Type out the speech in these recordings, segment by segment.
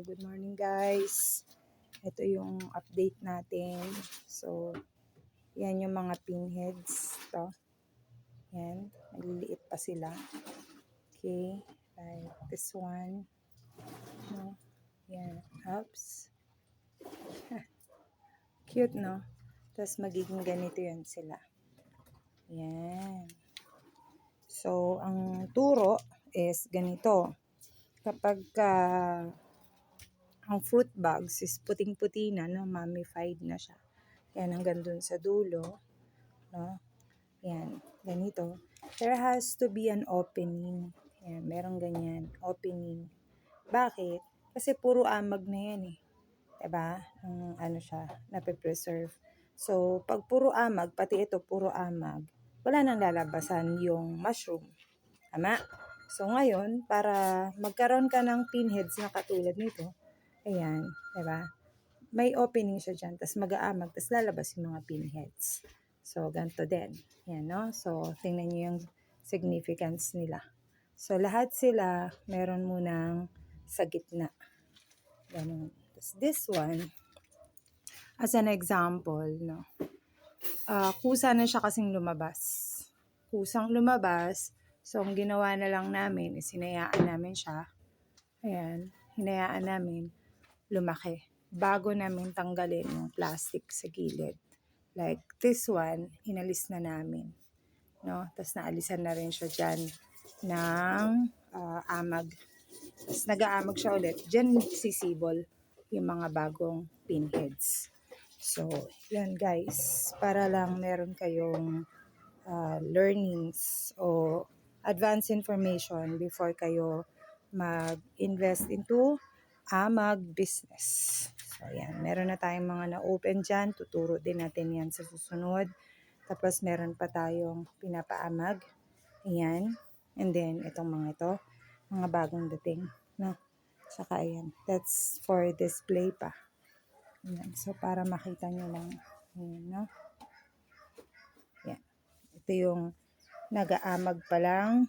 good morning guys. Ito yung update natin. So, yan yung mga pinheads. Ito. Yan. Maliliit pa sila. Okay. Like this one. No? Yan. Oops. Cute, no? Tapos magiging ganito yan sila. Yan. So, ang turo is ganito. Kapag ang fruit bags is puting-puti na, no? Mummified na siya. Yan, hanggang dun sa dulo. No? Yan, ganito. There has to be an opening. Yan, merong ganyan, opening. Bakit? Kasi puro amag na yan eh. Diba? Ano siya, nape-preserve. So, pag puro amag, pati ito puro amag, wala nang lalabasan yung mushroom. Tama? So, ngayon, para magkaroon ka ng pinheads na katulad nito, ayan, diba? May opening siya dyan, tapos mag-aamag, tapos lalabas yung mga pinheads. So, ganito din. Yan, no? So, tingnan nyo yung significance nila. So, lahat sila, meron munang sa gitna. Ganun. Tapos, this one, as an example, no? Kusa na siya kasing lumabas. Kusang lumabas. So, ang ginawa na lang namin, is hinayaan namin siya. Ayan, hinayaan namin lumaki. Bago namin tanggalin yung plastic sa gilid. Like this one, inalis na namin. No? Tapos naalisan na rin siya dyan ng amag. Tapos nag-aamag siya ulit. Dyan sisibol yung mga bagong pinheads. So, yan guys. Para lang meron kayong learnings o advanced information before kayo mag-invest into amag business. So, yan. Meron na tayong mga na-open dyan. Tuturo din natin yan sa susunod. Tapos, meron pa tayong pinapaamag. Ayan. And then, itong mga ito. Mga bagong dating. No? Saka, ayan. That's for display pa. Ayan. So, para makita nyo lang. Ayan, no? Ayan. Ito yung nag-aamag pa lang.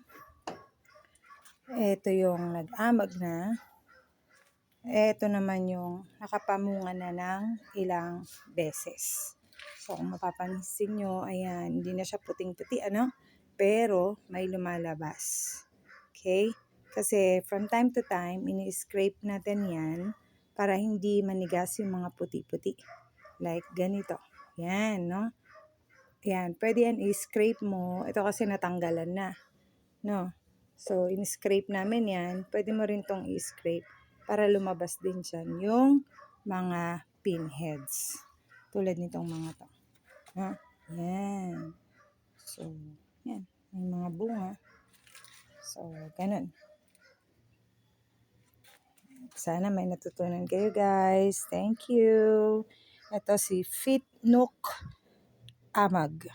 Ito yung nag-amag na. Ito naman yung nakapamunga na ng ilang beses. So, kung mapapansin nyo, ayan, hindi na siya puting-puti, ano? Pero, may lumalabas. Okay? Kasi, from time to time, ini-scrape natin yan para hindi manigas yung mga puti-puti. Like, ganito. Yan, no? Yan, pwede yan i-scrape mo. Ito kasi natanggalan na. No? So, in-scrape namin yan. Pwede mo rin tong i-scrape para lumabas din dyan yung mga pinheads. Tulad nitong mga to. Ha? Yan. So, yan. May mga bunga. So, ganun. Sana may natutunan kayo guys. Thank you. Ito si Fit Nook Amag.